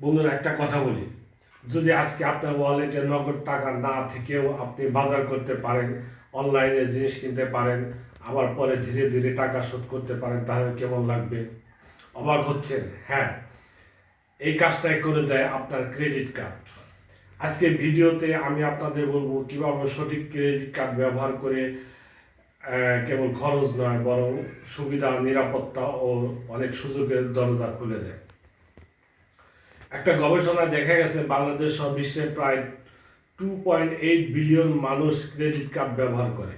বন্ধুরা, একটা কথা বলি, যদি আজকে আপনার ওয়ালেটে নগদ টাকা না থেকেও আপনি বাজার করতে পারেন, অনলাইনে জিনিস কিনতে পারেন, আবার পরে ধীরে ধীরে টাকা শোধ করতে পারেন, তাহলে কেমন লাগবে? অবাক হচ্ছেন? হ্যাঁ, এই কাজটাই করে দেয় আপনার ক্রেডিট কার্ড। আজকে ভিডিওতে আমি আপনাদের বলবো কিভাবে সঠিক ক্রেডিট কার্ড ব্যবহার করে কেবল খরচ নয়, বরং সুবিধা, নিরাপত্তা ও অনেক সুযোগের দরজা খুলে দেয়। একটা গবেষণায় দেখা গেছে বাংলাদেশ সহ বিশ্বের প্রায় 2.8 বিলিয়ন মানুষ ক্রেডিট কার্ড ব্যবহার করে,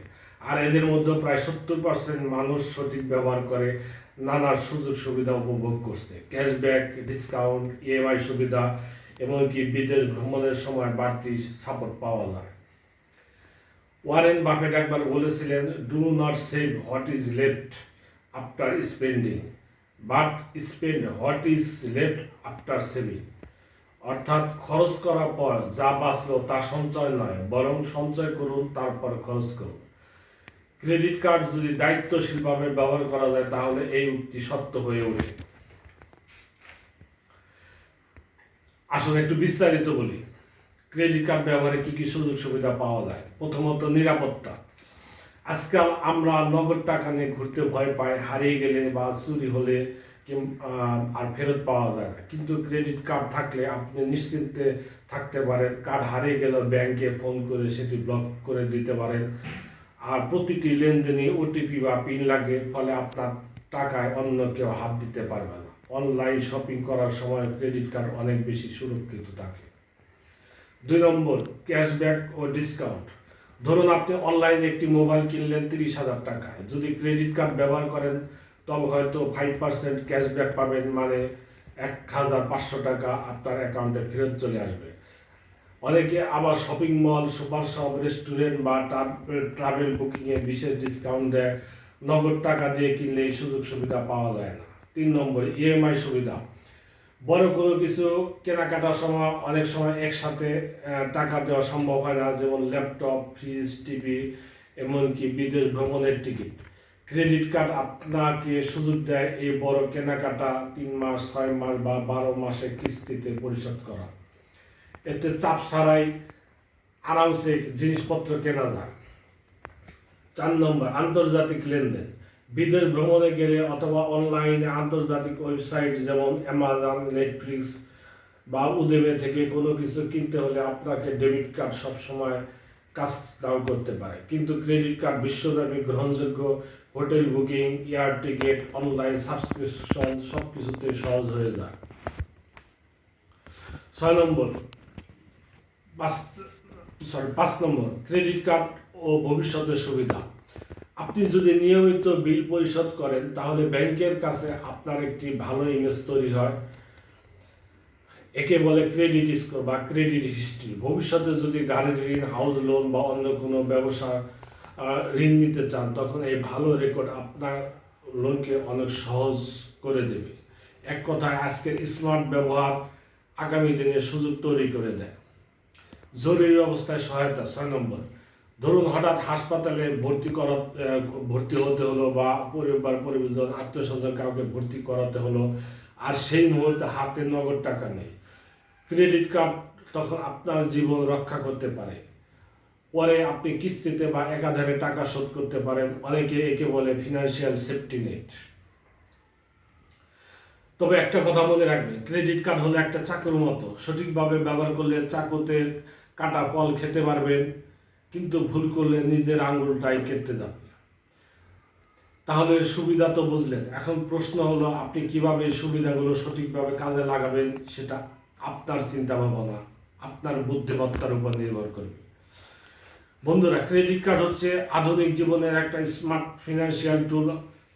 আর এদের মধ্যে প্রায় 70% মানুষ সঠিক ব্যবহার করে নানা সুযোগ সুবিধা উপভোগ করছে। ক্যাশব্যাক, ডিসকাউন্ট, ইএমআই সুবিধা, এমনকি বিদেশ ভ্রমণের সময় বাড়তি সাপোর্ট পাওয়া যায়। ওয়ারেন বাফেট একবার বলেছিলেন, do not save what is left after spending, but spend what is left after saving. অর্থাৎ খরচ করার পর যা বাঁচলো তা সঞ্চয় নয়, বরং সঞ্চয় করুন, তারপর খরচ করুন। ক্রেডিট কার্ড যদি দায়িত্বশীলভাবে ব্যবহার করা যায় তাহলে এই উক্তি সত্য হয়ে ওঠে। আসলে একটু বিস্তারিত বলি, ক্রেডিট কার্ড ব্যবহারে কি কি সুযোগ সুবিধা পাওয়া যায়। প্রথমত, নিরাপত্তা। আজকাল আমরা নগদ টাকা নিয়ে ঘুরতে ভয় পাই, হারিয়ে গেলে বা চুরি হলে আর ফেরত পাওয়া যায় না। কিন্তু ক্রেডিট কার্ড থাকলে আপনি নিশ্চিন্তে থাকতে পারেন। কার্ড হারিয়ে গেলেও ব্যাংকে ফোন করে সেটি ব্লক করে দিতে পারেন। আর প্রতিটি লেনদেনে ওটিপি বা পিন লাগে, ফলে আপনার টাকায় অন্য কেউ হাত দিতে পারবে না। অনলাইন শপিং করার সময় ক্রেডিট কার্ড অনেক বেশি সুরক্ষিত থাকে। 2 নম্বর, ক্যাশব্যাক ও ডিসকাউন্ট। ধরুন আপনি অনলাইনে একটি মোবাইল কিনলেন 30,000 টাকায়, যদি ক্রেডিট কার্ড ব্যবহার করেন তবে হয়তো 5% ক্যাশব্যাক পাবেন, মানে 1,500 টাকা আপনার অ্যাকাউন্টে ফেরত চলে আসবে। অনেকে আবার shopping mall, super shop, restaurant বা ট্রাভেল বুকিংয়ে বিশেষ ডিসকাউন্ট দেয়। নগদ টাকা দিয়ে কিনলে এই সুযোগ সুবিধা পাওয়া যায় না। 3 নম্বর, ইএমআই সুবিধা। বড় কোনো কিছু কেনাকাটার সময় অনেক সময় একসাথে টাকা দেওয়া সম্ভব হয় না, যেমন ল্যাপটপ, ফ্রিজ, টিভি, এমনকি বিদেশ ভ্রমণের টিকিট। ক্রেডিট কার্ড আপনাকে সুযোগ দেয় এই বড় কেনাকাটা 3 মাস, 6 মাস বা 12 মাসে কিস্তিতে পরিশোধ করা। এতে চাপ ছাড়াই আরামসে জিনিসপত্র কেনা যায়। 4 নম্বর, আন্তর্জাতিক লেনদেন। বিদেশ ভ্রমণে গেলে অথবা অনলাইনে আন্তর্জাতিক ওয়েবসাইট যেমন অ্যামাজন, নেটফ্লিক্স বা উদেমে থেকে কোনো কিছু কিনতে হলে আপনাকে ডেবিট কার্ড সবসময় কাজ নাও করতে পারে, কিন্তু ক্রেডিট কার্ড বিশ্বব্যাপী গ্রহণযোগ্য। Hotel booking, air ticket, online subscription সব কিছুতে সহজ হয়ে যায়। 5 নম্বর, ক্রেডিট কার্ড ও ভবিষ্যতের সুবিধা। আপনি যদি নিয়মিত বিল পরিশোধ করেন তাহলে ব্যাংকের কাছে আপনার একটি ভালো ইমেজ তৈরি হয়। একে বলে ক্রেডিট স্কোর বা ক্রেডিট হিস্ট্রি। ভবিষ্যতে যদি গাড়ির ঋণ, হাউস লোন বা অন্য কোনো ব্যবসা ঋণ নিতে চান, তখন এই ভালো রেকর্ড আপনার লোনকে অনেক সহজ করে দেবে। এক কথায়, আজকের স্মার্ট ব্যবহার আগামী দিনে সুযোগ তৈরি করে দেয়। জরুরি অবস্থায় সহায়তা। 6 নম্বর, ধরুন হঠাৎ হাসপাতালে ভর্তি হতে হলো বা পরিবার, আত্মীয় স্বজন কাউকে ভর্তি করাতে হলো, আর সেই মুহূর্তে হাতে নগদ টাকা নেই। ক্রেডিট কার্ড তখন আপনার জীবন রক্ষা করতে পারে। পরে আপনি কিস্তিতে বা একাধারে টাকা শোধ করতে পারেন। অনেকে একে বলে ফিনান্সিয়াল সেফটি নেট। তবে একটা কথা মনে রাখবেন, ক্রেডিট কার্ড হলো একটা চাকুর মতো। সঠিকভাবে ব্যবহার করলে চাকুতে কাটা ফল খেতে পারবেন, কিন্তু ভুল করলে নিজের আঙুলটাই কেটে যাবে। তাহলে সুবিধা তো বুঝলেন, এখন প্রশ্ন হলো আপনি কিভাবে এই সুবিধাগুলো সঠিকভাবে কাজে লাগাবেন। সেটা আপনার চিন্তা ভাবনা, আপনার বুদ্ধিমত্তার উপর নির্ভর করবে। বন্ধুরা, ক্রেডিট কার্ড হচ্ছে আধুনিক জীবনের একটা স্মার্ট ফিনান্সিয়াল টুল,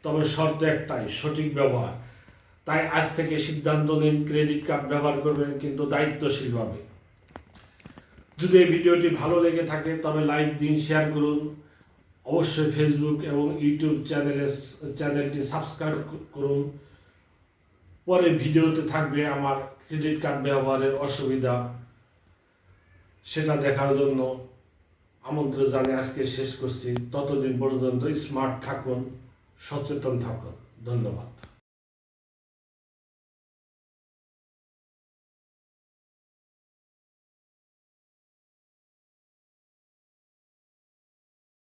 তবে শর্ত একটাই, সঠিক ব্যবহার। তাই আজ থেকে সিদ্ধান্ত নিন, ক্রেডিট কার্ড ব্যবহার করবেন, কিন্তু দায়িত্বশীলভাবে। যদি এই ভিডিওটি ভালো লেগে থাকে তবে লাইক দিন, শেয়ার করুন। অবশ্যই ফেসবুক এবং ইউটিউব চ্যানেলটি সাবস্ক্রাইব করুন। পরে ভিডিওতে থাকবে আমার ক্রেডিট কার্ড ব্যবহারের অসুবিধা, সেটা দেখার জন্য আমন্ত্রণ জানিয়ে আজকে শেষ করছি। ততদিন পর্যন্ত স্মার্ট থাকুন, সচেতন থাকুন। ধন্যবাদ।